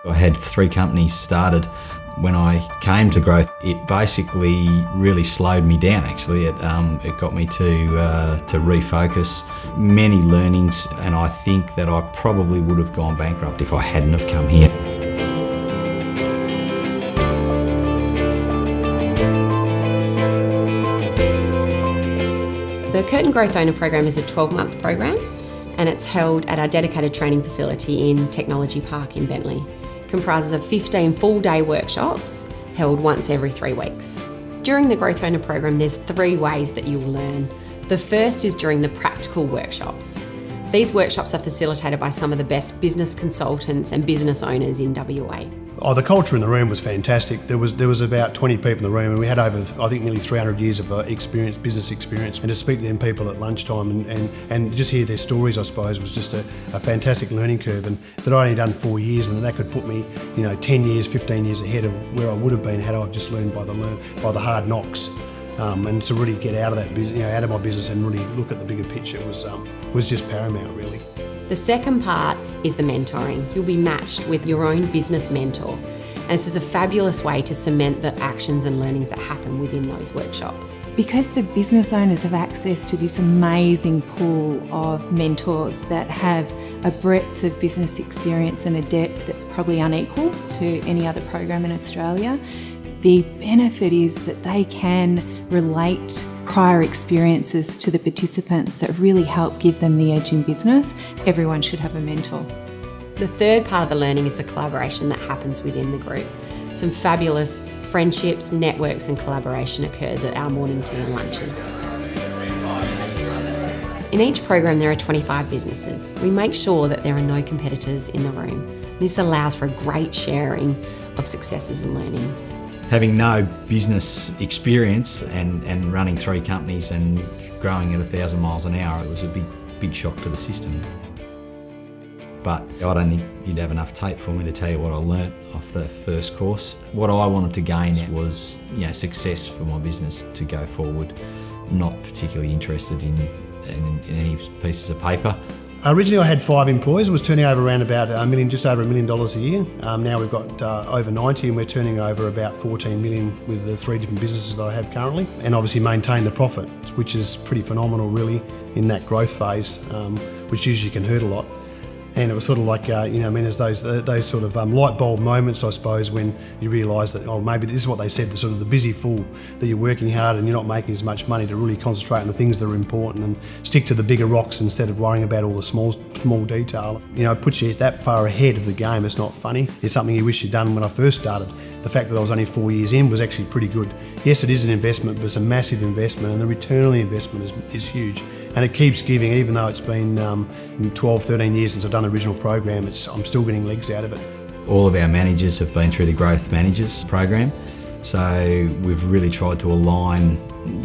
I had 3 companies started. When I came to Growth, it basically really slowed me down actually. It got me to refocus. Many learnings, and I think that I probably would have gone bankrupt if I hadn't have come here. The Curtin Growth Owner Program is a 12-month program, and it's held at our dedicated training facility in Technology Park in Bentley. It comprises of 15 full-day workshops held once every 3 weeks. During the Growth Owner Program, there's 3 ways that you will learn. The first is during the practical workshops. These workshops are facilitated by some of the best business consultants and business owners in WA. Oh, the culture in the room was fantastic. There was about 20 people in the room, and we had over, I think, nearly 300 years of experience, business experience. And to speak to them people at lunchtime and just hear their stories, I suppose, was just a fantastic learning curve. And that I'd only done 4 years, and that could put me, 10 years, 15 years ahead of where I would have been had I just learned by the hard knocks. And to really get out of that business, out of my business, and really look at the bigger picture was just paramount, really. The second part is the mentoring. You'll be matched with your own business mentor. And this is a fabulous way to cement the actions and learnings that happen within those workshops. Because the business owners have access to this amazing pool of mentors that have a breadth of business experience and a depth that's probably unequal to any other program in Australia, the benefit is that they can relate prior experiences to the participants that really help give them the edge in business. Everyone should have a mentor. The third part of the learning is the collaboration that happens within the group. Some fabulous friendships, networks and collaboration occurs at our morning tea and lunches. In each program there are 25 businesses. We make sure that there are no competitors in the room. This allows for a great sharing of successes and learnings. Having no business experience and running 3 companies and growing at 1,000 miles an hour, it was a big shock to the system. But I don't think you'd have enough tape for me to tell you what I learnt off the first course. What I wanted to gain was success for my business to go forward. I'm not particularly interested in any pieces of paper. Originally I had 5 employees. It was turning over around about just over $1 million a year. Now we've got over 90, and we're turning over about 14 million with the 3 different businesses that I have currently. And obviously maintain the profit, which is pretty phenomenal really in that growth phase, which usually can hurt a lot. And it was sort of like, there's those sort of light bulb moments, I suppose, when you realise that, maybe this is what they said, the sort of the busy fool, that you're working hard and you're not making as much money to really concentrate on the things that are important and stick to the bigger rocks instead of worrying about all the small detail. It puts you that far ahead of the game. It's not funny. It's something you wish you'd done when I first started. The fact that I was only 4 years in was actually pretty good. Yes, it is an investment, but it's a massive investment, and the return on the investment is huge. And it keeps giving, even though it's been 12, 13 years since I've done the original program, I'm still getting legs out of it. All of our managers have been through the Growth Managers program, so we've really tried to align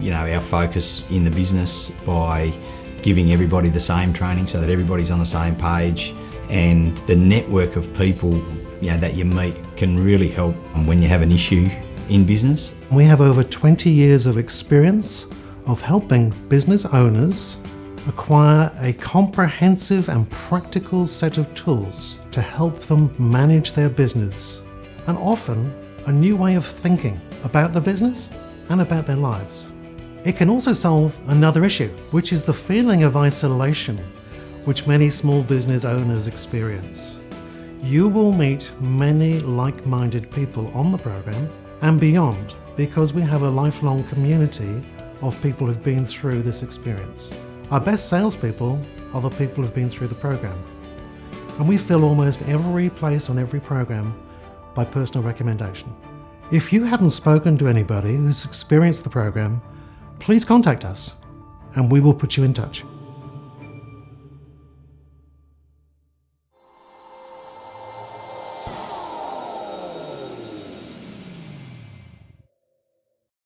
our focus in the business by giving everybody the same training so that everybody's on the same page, and the network of people that you meet can really help when you have an issue in business. We have over 20 years of experience of helping business owners acquire a comprehensive and practical set of tools to help them manage their business, and often a new way of thinking about the business and about their lives. It can also solve another issue, which is the feeling of isolation which many small business owners experience. You will meet many like-minded people on the program and beyond, because we have a lifelong community of people who've been through this experience. Our best salespeople are the people who've been through the program. And we fill almost every place on every program by personal recommendation. If you haven't spoken to anybody who's experienced the program, please contact us and we will put you in touch.